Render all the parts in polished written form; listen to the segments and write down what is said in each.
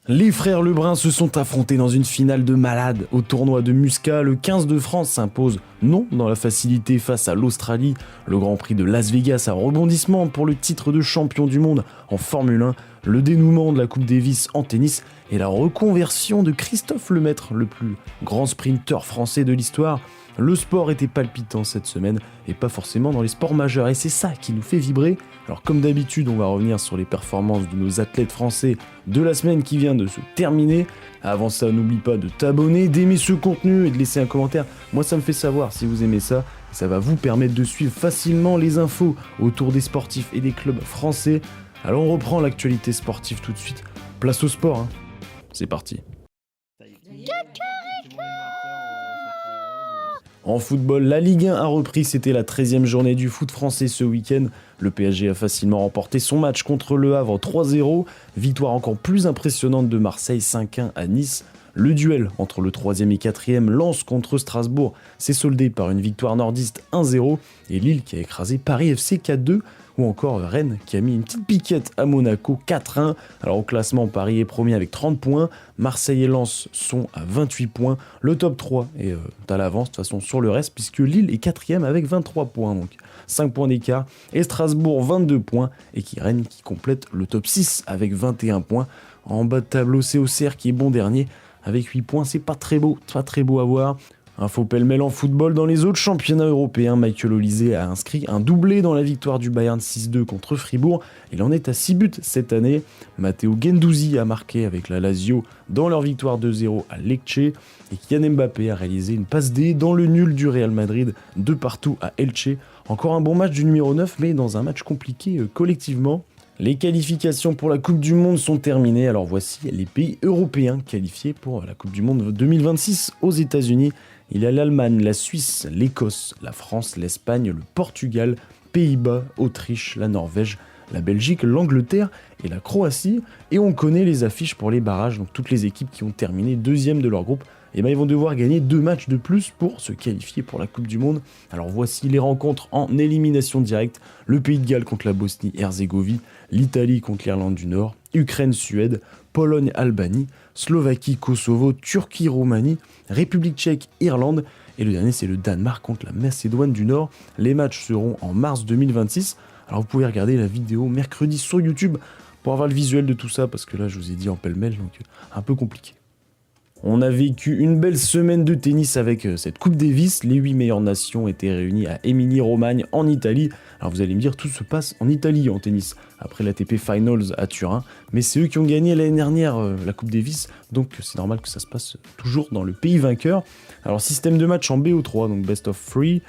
Les frères Lebrun se sont affrontés dans une finale de malade. Au tournoi de Muscat, le 15 de France s'impose non dans la facilité face à l'Australie. Le Grand Prix de Las Vegas a rebondissement pour le titre de champion du monde en Formule 1, le dénouement de la Coupe Davis en tennis et la reconversion de Christophe Lemaître, le plus grand sprinter français de l'histoire. Le sport était palpitant cette semaine et pas forcément dans les sports majeurs et c'est ça qui nous fait vibrer. Alors comme d'habitude, on va revenir sur les performances de nos athlètes français de la semaine qui vient de se terminer. Avant ça, n'oublie pas de t'abonner, d'aimer ce contenu et de laisser un commentaire. Moi, ça me fait savoir si vous aimez ça. Ça va vous permettre de suivre facilement les infos autour des sportifs et des clubs français. Alors on reprend l'actualité sportive tout de suite. Place au sport, hein. C'est parti. En football, la Ligue 1 a repris, c'était la 13e journée du foot français ce week-end. Le PSG a facilement remporté son match contre Le Havre 3-0, victoire encore plus impressionnante de Marseille 5-1 à Nice. Le duel entre le 3e et 4e Lens contre Strasbourg s'est soldé par une victoire nordiste 1-0 et Lille qui a écrasé Paris FC 4-2. Ou encore Rennes qui a mis une petite piquette à Monaco 4-1. Alors au classement, Paris est premier avec 30 points. Marseille et Lens sont à 28 points. Le top 3 est à l'avance de toute façon sur le reste puisque Lille est 4e avec 23 points. Donc 5 points d'écart. Et Strasbourg 22 points. Et Rennes qui complète le top 6 avec 21 points. En bas de tableau, c'est Auxerre qui est bon dernier avec 8 points. C'est pas très beau à voir. Info pêle-mêle en football dans les autres championnats européens. Michael Olise a inscrit un doublé dans la victoire du Bayern 6-2 contre Fribourg. Il en est à 6 buts cette année. Matteo Guendouzi a marqué avec la Lazio dans leur victoire 2-0 à Lecce. Et Kylian Mbappé a réalisé une passe D dans le nul du Real Madrid de partout à Elche. Encore un bon match du numéro 9 mais dans un match compliqué collectivement. Les qualifications pour la Coupe du Monde sont terminées. Alors voici les pays européens qualifiés pour la Coupe du Monde 2026 aux États-Unis. Il y a l'Allemagne, la Suisse, l'Écosse, la France, l'Espagne, le Portugal, Pays-Bas, Autriche, la Norvège, la Belgique, l'Angleterre et la Croatie. Et on connaît les affiches pour les barrages. Donc toutes les équipes qui ont terminé deuxième de leur groupe, ils vont devoir gagner 2 matchs de plus pour se qualifier pour la Coupe du Monde. Alors voici les rencontres en élimination directe. Le Pays de Galles contre la Bosnie-Herzégovine, l'Italie contre l'Irlande du Nord, Ukraine-Suède, Pologne-Albanie, Slovaquie-Kosovo, Turquie-Roumanie, République tchèque, Irlande. Et le dernier, c'est le Danemark contre la Macédoine du Nord. Les matchs seront en mars 2026. Alors vous pouvez regarder la vidéo mercredi sur YouTube pour avoir le visuel de tout ça, parce que là, je vous ai dit en pêle-mêle, donc un peu compliqué. On a vécu une belle semaine de tennis avec cette Coupe Davis. Les 8 meilleures nations étaient réunies à Émilie-Romagne en Italie. Alors vous allez me dire, tout se passe en Italie en tennis, après l'ATP Finals à Turin. Mais c'est eux qui ont gagné l'année dernière la Coupe Davis, donc c'est normal que ça se passe toujours dans le pays vainqueur. Alors système de match en BO3, donc best of 3.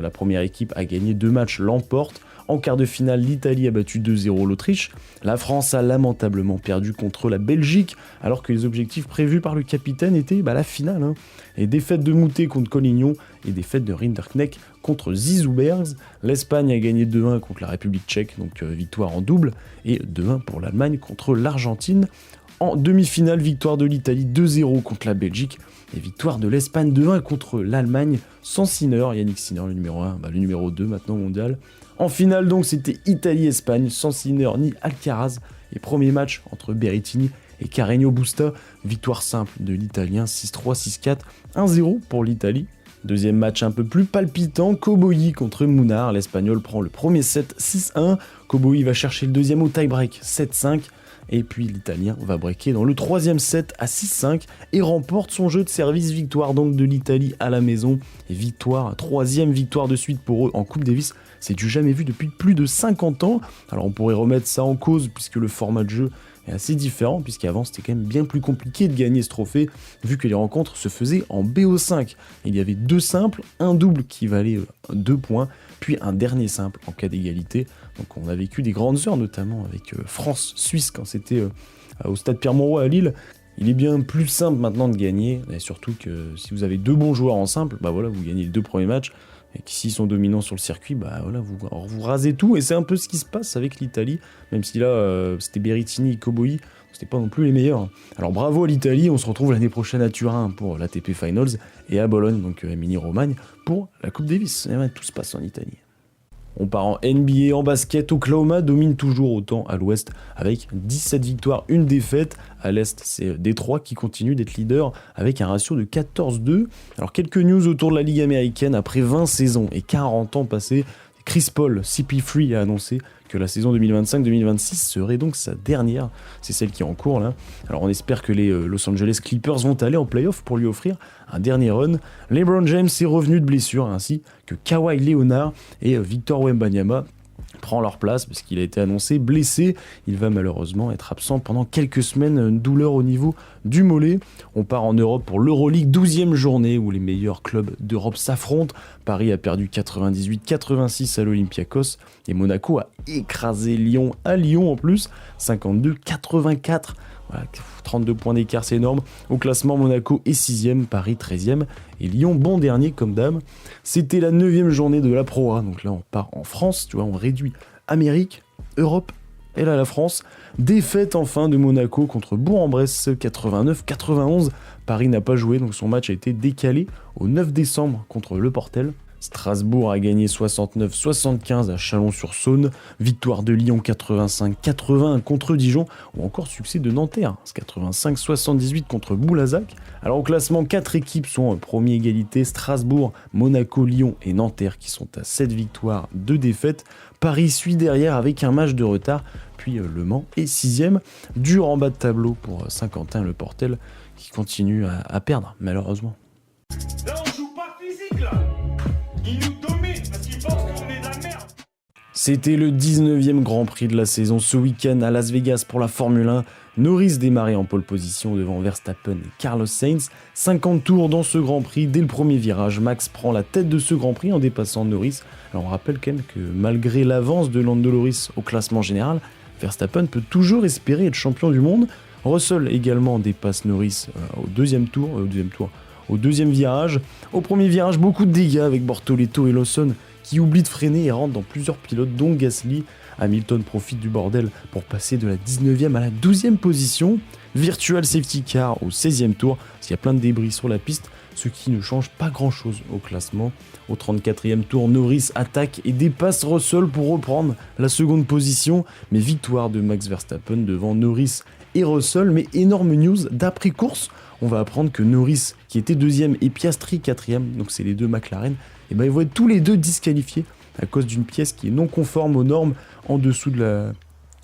La première équipe a gagné 2 matchs, l'emporte. En quart de finale, l'Italie a battu 2-0 l'Autriche. La France a lamentablement perdu contre la Belgique, alors que les objectifs prévus par le capitaine étaient la finale. Et défaite de Moutet contre Collignon et défaite de Rinderknecht contre Zizoubergs. L'Espagne a gagné 2-1 contre la République tchèque, donc victoire en double, et 2-1 pour l'Allemagne contre l'Argentine. En demi-finale, victoire de l'Italie 2-0 contre la Belgique et victoire de l'Espagne 2-1 contre l'Allemagne sans Sinner, Yannick Sinner le numéro 1, le numéro 2 maintenant mondial. En finale donc c'était Italie-Espagne sans Sinner ni Alcaraz et premier match entre Berrettini et Carreño Busta, victoire simple de l'Italien 6-3, 6-4, 1-0 pour l'Italie. Deuxième match un peu plus palpitant, Koboyi contre Munar, l'Espagnol prend le premier set 6-1, Koboyi va chercher le deuxième au tie-break 7-5, et puis l'Italien va breaker dans le troisième set à 6-5 et remporte son jeu de service, victoire donc de l'Italie à la maison, et troisième victoire de suite pour eux en Coupe Davis, c'est du jamais vu depuis plus de 50 ans, alors on pourrait remettre ça en cause puisque le format de jeu est assez différent, puisqu'avant c'était quand même bien plus compliqué de gagner ce trophée, vu que les rencontres se faisaient en BO5. Il y avait 2 simples, un double qui valait 2 points, puis un dernier simple en cas d'égalité. Donc on a vécu des grandes heures, notamment avec France-Suisse quand c'était au stade Pierre-Mauroy à Lille. Il est bien plus simple maintenant de gagner, et surtout que si vous avez 2 bons joueurs en simple, vous gagnez les 2 premiers matchs, et qui s'ils sont dominants sur le circuit, vous rasez tout, et c'est un peu ce qui se passe avec l'Italie, même si là c'était Berrettini et Koboyi, c'était pas non plus les meilleurs. Alors bravo à l'Italie, on se retrouve l'année prochaine à Turin pour l'ATP Finals, et à Bologne, donc à Émilie-Romagne, pour la Coupe Davis. Et tout se passe en Italie. On part en NBA, en basket. Oklahoma domine toujours autant à l'ouest avec 17 victoires, une défaite. À l'est, c'est Détroit qui continue d'être leader avec un ratio de 14-2. Alors quelques news autour de la Ligue américaine. Après 20 saisons et 40 ans passés, Chris Paul, CP3, a annoncé que la saison 2025-2026 serait donc sa dernière. C'est celle qui est en cours là. Alors on espère que les Los Angeles Clippers vont aller en playoff pour lui offrir un dernier run. LeBron James est revenu de blessure, ainsi que Kawhi Leonard et Victor Wembanyama prend leur place parce qu'il a été annoncé blessé. Il va malheureusement être absent pendant quelques semaines, une douleur au niveau du mollet. On part en Europe pour l'Euroleague, 12e journée où les meilleurs clubs d'Europe s'affrontent. Paris a perdu 98-86 à l'Olympiakos et Monaco a écrasé Lyon à Lyon en plus, 52-84. Voilà, 32 points d'écart, c'est énorme. Au classement, Monaco est 6e, Paris 13e et Lyon bon dernier comme dame. C'était la 9e journée de la Pro A, donc là on part en France, tu vois, on réduit Amérique, Europe et là la France. Défaite enfin de Monaco contre Bourg-en-Bresse 89-91. Paris n'a pas joué, donc son match a été décalé au 9 décembre contre Le Portel. Strasbourg a gagné 69-75 à Chalon-sur-Saône, victoire de Lyon 85-81 contre Dijon, ou encore succès de Nanterre, 85-78 contre Boulazac. Alors au classement, 4 équipes sont en première égalité, Strasbourg, Monaco, Lyon et Nanterre qui sont à 7 victoires, 2 défaites. Paris suit derrière avec un match de retard, puis Le Mans est 6e. Dur en bas de tableau pour Saint-Quentin, Le Portel, qui continue à perdre malheureusement. Là on joue pas physique là. Ils nous dominent parce qu'ils pensent qu'on est de la merde. C'était le 19e Grand Prix de la saison ce week-end à Las Vegas pour la Formule 1. Norris démarrait en pole position devant Verstappen et Carlos Sainz. 50 tours dans ce Grand Prix. Dès le premier virage, Max prend la tête de ce Grand Prix en dépassant Norris. Alors on rappelle quand même que malgré l'avance de Lando Norris au classement général, Verstappen peut toujours espérer être champion du monde. Russell également dépasse Norris au deuxième virage. Au premier virage, beaucoup de dégâts avec Bortoleto et Lawson qui oublient de freiner et rentrent dans plusieurs pilotes, dont Gasly. Hamilton profite du bordel pour passer de la 19e à la 12e position. Virtual safety car au 16e tour, parce qu'il y a plein de débris sur la piste, ce qui ne change pas grand-chose au classement. Au 34e tour, Norris attaque et dépasse Russell pour reprendre la seconde position, mais victoire de Max Verstappen devant Norris et Russell. Mais énorme news, d'après course, on va apprendre que Norris, qui était 2e, et Piastri 4e, donc c'est les deux McLaren, et ben ils vont être tous les deux disqualifiés à cause d'une pièce qui est non conforme aux normes en dessous de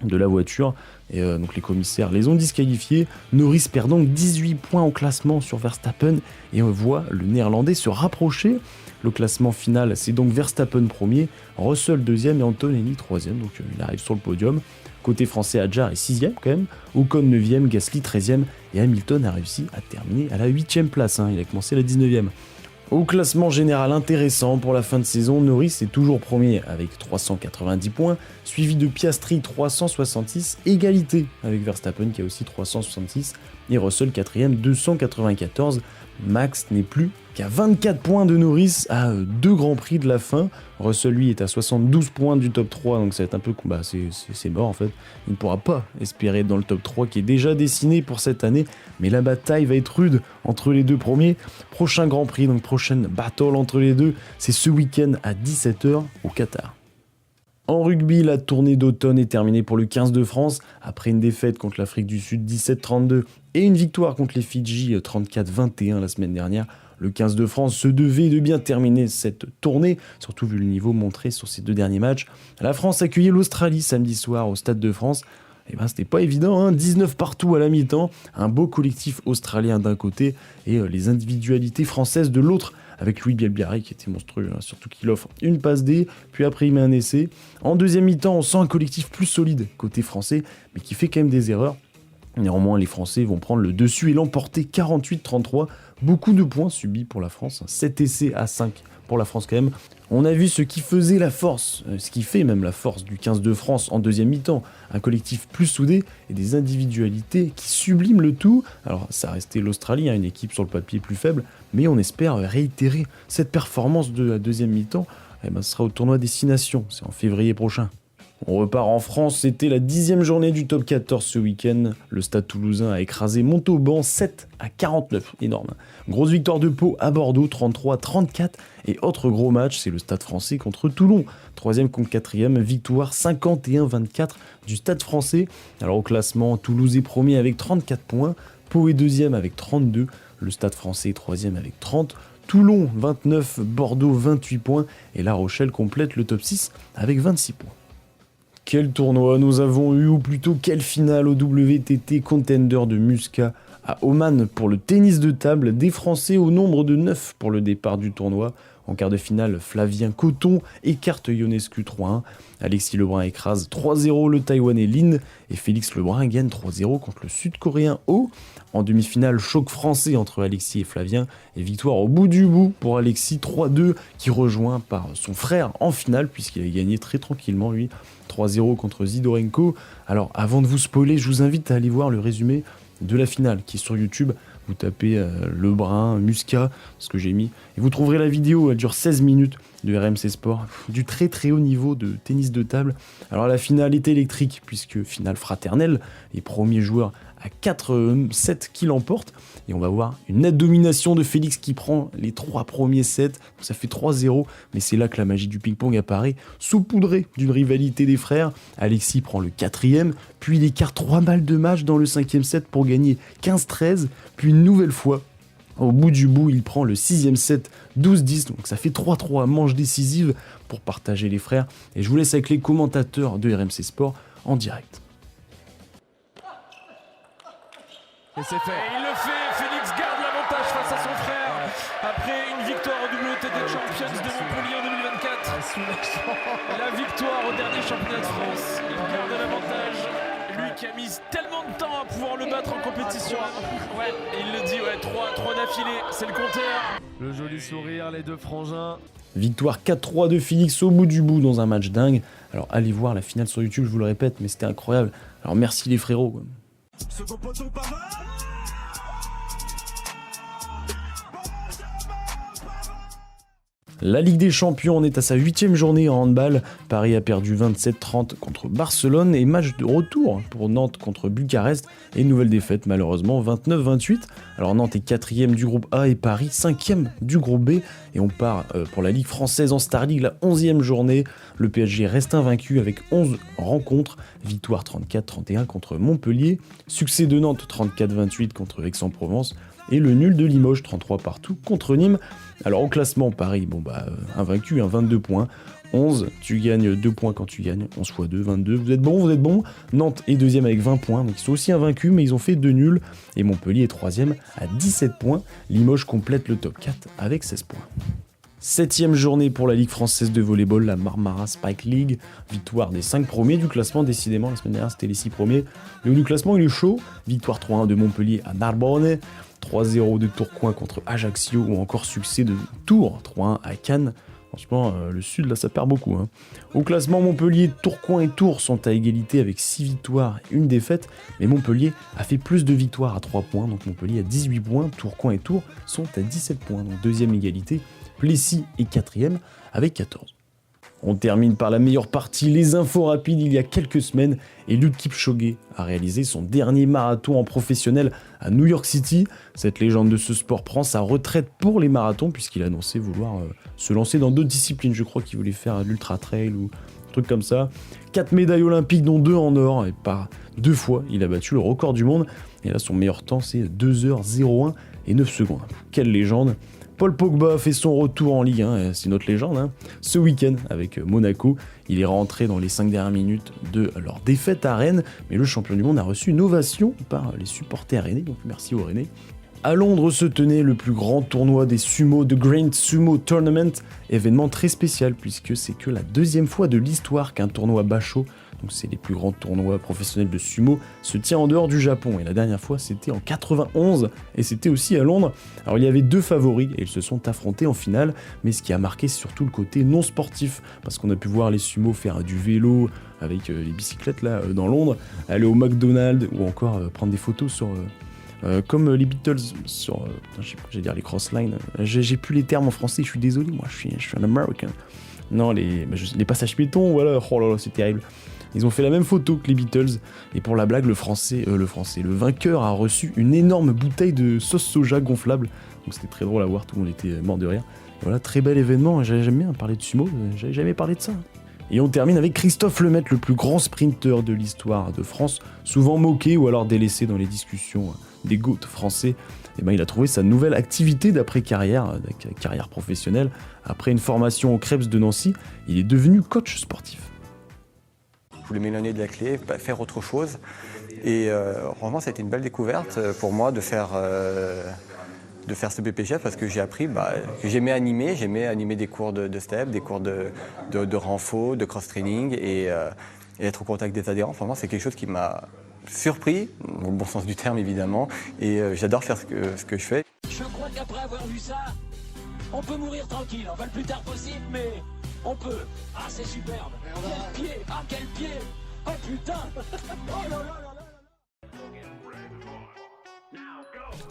la voiture. Et donc les commissaires les ont disqualifiés. Norris perd donc 18 points au classement sur Verstappen et on voit le néerlandais se rapprocher. Le classement final, c'est donc Verstappen premier, Russell deuxième et Antonelli troisième, donc il arrive sur le podium. Côté français, Hadjar est 6ème quand même, Ocon 9ème, Gasly 13ème et Hamilton a réussi à terminer à la 8ème place, il a commencé la 19ème. Au classement général intéressant pour la fin de saison, Norris est toujours premier avec 390 points, suivi de Piastri 366, égalité avec Verstappen qui a aussi 366 et Russell 4ème 294. Max n'est plus qu'à 24 points de Norris à 2 grands prix de la fin. Russell lui est à 72 points du top 3, donc ça va être un peu... c'est mort en fait. Il ne pourra pas espérer être dans le top 3 qui est déjà dessiné pour cette année, mais la bataille va être rude entre les deux premiers. Prochain Grand Prix, donc prochaine battle entre les deux, c'est ce week-end à 17h au Qatar. En rugby, la tournée d'automne est terminée pour le 15 de France. Après une défaite contre l'Afrique du Sud 17-32 et une victoire contre les Fidji 34-21 la semaine dernière, le 15 de France se devait de bien terminer cette tournée, surtout vu le niveau montré sur ces 2 derniers matchs. La France accueillait l'Australie samedi soir au Stade de France. Et c'était pas évident, 19 partout à la mi-temps, un beau collectif australien d'un côté et les individualités françaises de l'autre, avec Louis Bielbiarré qui était monstrueux, surtout qu'il offre une passe D, puis après il met un essai. En deuxième mi-temps, on sent un collectif plus solide côté français, mais qui fait quand même des erreurs. Néanmoins, les Français vont prendre le dessus et l'emporter 48-33. Beaucoup de points subis pour la France, 7 essais à 5 pour la France quand même. On a vu ce qui faisait la force, ce qui fait même la force du 15 de France en deuxième mi-temps. Un collectif plus soudé et des individualités qui subliment le tout. Alors ça restait l'Australie, une équipe sur le papier plus faible, mais on espère réitérer cette performance de la deuxième mi-temps. Ce sera au tournoi Destination, c'est en février prochain. On repart en France, c'était la 10e journée du top 14 ce week-end. Le Stade Toulousain a écrasé Montauban 7-49, énorme. Grosse victoire de Pau à Bordeaux 33-34. Et autre gros match, c'est le Stade Français contre Toulon. 3e contre 4e, victoire 51-24 du Stade Français. Alors au classement, Toulouse est premier avec 34 points, Pau est 2e avec 32, le Stade Français est 3e avec 30, Toulon 29, Bordeaux 28 points et La Rochelle complète le top 6 avec 26 points. Quel tournoi nous avons eu, ou plutôt quelle finale au WTT Contender de Muscat à Oman pour le tennis de table, des Français au nombre de 9 pour le départ du tournoi. En quart de finale, Flavien Coton écarte Ionescu 3-1. Alexis Lebrun écrase 3-0 le Taïwanais Lin et Félix Lebrun gagne 3-0 contre le Sud-Coréen Oh. En demi-finale, choc français entre Alexis et Flavien et victoire au bout du bout pour Alexis 3-2 qui rejoint par son frère en finale puisqu'il a gagné très tranquillement lui 3-0 contre Zidorenko. Alors avant de vous spoiler, je vous invite à aller voir le résumé de la finale qui est sur YouTube. Vous tapez Lebrun, Muscat, ce que j'ai mis, et vous trouverez la vidéo, elle dure 16 minutes de RMC Sport, du très très haut niveau de tennis de table. Alors la finale est électrique, puisque finale fraternelle, les premiers joueurs à 4-7 qui l'emportent, et on va voir une nette domination de Félix qui prend les 3 premiers sets, ça fait 3-0, mais c'est là que la magie du ping-pong apparaît, saupoudrée d'une rivalité des frères. Alexis prend le 4e, puis il écarte 3 balles de match dans le 5e set pour gagner 15-13, puis une nouvelle fois, au bout du bout, il prend le 6e set 12-10, donc ça fait 3-3 manche décisive pour partager les frères, et je vous laisse avec les commentateurs de RMC Sport en direct. Et c'est fait. Et il le fait, Félix garde l'avantage face à son frère après une victoire au WTT Champions de Montpellier en 2024. La victoire au dernier championnat de France. Il garde l'avantage. Lui qui a mis tellement de temps à pouvoir le battre en compétition. Ouais, et il le dit, ouais, 3 d'affilée, c'est le compteur. Le joli sourire, les deux frangins. Victoire 4-3 de Félix au bout du bout dans un match dingue. Alors allez voir la finale sur YouTube, je vous le répète, mais c'était incroyable. Alors merci les frérots, quoi. Second poteau, Pavard. La Ligue des Champions en est à sa 8e journée en handball. Paris a perdu 27-30 contre Barcelone et match de retour pour Nantes contre Bucarest et nouvelle défaite malheureusement 29-28. Alors Nantes est 4e du groupe A et Paris 5e du groupe B et on part pour la Ligue française en Star League, la 11e journée. Le PSG reste invaincu avec 11 rencontres, victoire 34-31 contre Montpellier, succès de Nantes 34-28 contre Aix-en-Provence et le nul de Limoges 33 partout contre Nîmes. Alors au classement, Paris, invaincu, 22 points. 11, tu gagnes 2 points quand tu gagnes. 11 x 2, 22. Vous êtes bon. Nantes est 2e avec 20 points, donc ils sont aussi invaincus, mais ils ont fait 2 nuls. Et Montpellier est 3e à 17 points. Limoges complète le top 4 avec 16 points. 7e journée pour la Ligue française de volleyball, la Marmara Spike League. Victoire des 5 premiers du classement, décidément, la semaine dernière c'était les 6 premiers. Le haut du classement, il est chaud. Victoire 3-1 de Montpellier à Narbonne. 3-0 de Tourcoing contre Ajaccio ou encore succès de Tours 3-1 à Cannes. Franchement, le sud là ça perd beaucoup. Au classement, Montpellier, Tourcoing et Tours sont à égalité avec 6 victoires et 1 défaite. Mais Montpellier a fait plus de victoires à 3 points. Donc Montpellier a 18 points. Tourcoing et Tours sont à 17 points. Donc 2e égalité. Plessis est 4e avec 14. On termine par la meilleure partie, les infos rapides. Il y a quelques semaines, Eliud Kipchoge a réalisé son dernier marathon en professionnel à New York City. Cette légende de ce sport prend sa retraite pour les marathons puisqu'il a annoncé vouloir se lancer dans d'autres disciplines. Je crois qu'il voulait faire l'ultra trail ou un truc comme ça. 4 médailles olympiques dont 2 en or et par 2 fois il a battu le record du monde. Et là son meilleur temps c'est 2h01 et 9 secondes. Quelle légende! Paul Pogba fait son retour en Ligue 1, c'est notre légende, ce week-end avec Monaco. Il est rentré dans les 5 dernières minutes de leur défaite à Rennes, mais le champion du monde a reçu une ovation par les supporters rennais, donc merci aux Rennais. À Londres se tenait le plus grand tournoi des sumo, The Great Sumo Tournament, événement très spécial puisque c'est que la 2e fois de l'histoire qu'un tournoi Basho, donc c'est les plus grands tournois professionnels de sumo, se tient en dehors du Japon. Et la dernière fois c'était en 91 et c'était aussi à Londres. Alors il y avait 2 favoris et ils se sont affrontés en finale, mais ce qui a marqué c'est surtout le côté non sportif, parce qu'on a pu voir les sumo faire du vélo avec les bicyclettes là dans Londres, aller au McDonald's ou encore prendre des photos sur... comme les Beatles sur, j'allais dire les crosslines, j'ai plus les termes en français, je suis désolé, moi je suis un American. Non, les passages piétons, voilà, oh là là, c'est terrible. Ils ont fait la même photo que les Beatles, et pour la blague, le vainqueur a reçu une énorme bouteille de sauce soja gonflable, donc c'était très drôle à voir, tout le monde était mort de rire. Et voilà, très bel événement, j'aime bien parler de sumo, j'avais jamais parlé de ça. Et on termine avec Christophe Lemaitre, le plus grand sprinter de l'histoire de France, souvent moqué ou alors délaissé dans les discussions des GOAT français. Et ben, il a trouvé sa nouvelle activité d'après-carrière, carrière professionnelle. Après une formation au Krebs de Nancy, il est devenu coach sportif. Je voulais m'éloigner de la clé, faire autre chose. Et franchement, ça a été une belle découverte pour moi de faire ce BPGF parce que j'ai appris que j'aimais animer des cours de step, des cours de renfo, de cross-training et être au contact des adhérents. Franchement, c'est quelque chose qui m'a surpris, dans le bon sens du terme évidemment, et j'adore faire ce que je fais. Je crois qu'après avoir vu ça, on peut mourir tranquille, enfin le plus tard possible, mais on peut. Ah, c'est superbe. Quel pied, ah quel pied, oh putain, oh là là là là.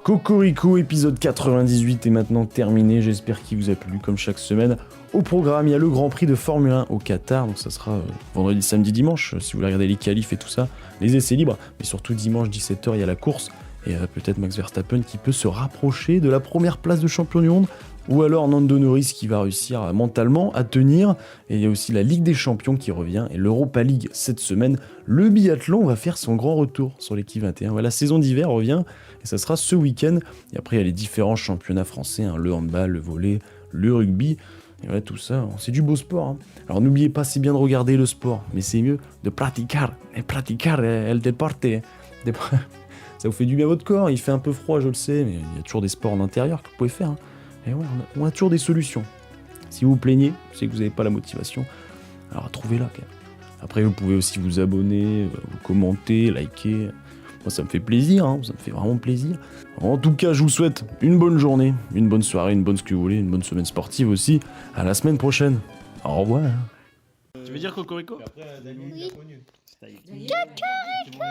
Cocorico, épisode 98 est maintenant terminé, j'espère qu'il vous a plu comme chaque semaine. Au programme, il y a le Grand Prix de Formule 1 au Qatar, donc ça sera vendredi, samedi, dimanche, si vous voulez regarder les qualifs et tout ça, les essais libres, mais surtout dimanche 17h, il y a la course, et peut-être Max Verstappen qui peut se rapprocher de la première place de champion du monde, ou alors Lando Norris qui va réussir mentalement à tenir, et il y a aussi la Ligue des Champions qui revient, et l'Europa League cette semaine. Le biathlon va faire son grand retour sur l'équipe 21, voilà, la saison d'hiver revient, et ça sera ce week-end, et après il y a les différents championnats français, le handball, le volley, le rugby, et voilà tout ça, c'est du beau sport. Hein. Alors n'oubliez pas, c'est bien de regarder le sport, mais c'est mieux de praticar el deporte. Ça vous fait du bien à votre corps, il fait un peu froid, je le sais, mais il y a toujours des sports en intérieur que vous pouvez faire. Hein. Et ouais, on a toujours des solutions. Si vous vous plaignez, c'est que vous n'avez pas la motivation, alors trouvez-la quand même. Après, vous pouvez aussi vous abonner, vous commenter, liker. Moi, ça me fait plaisir, hein, ça me fait vraiment plaisir. En tout cas, je vous souhaite une bonne journée, une bonne soirée, une bonne ce que vous voulez, une bonne semaine sportive aussi. À la semaine prochaine. Au revoir. Tu veux dire Cocorico? Oui. Cocorico.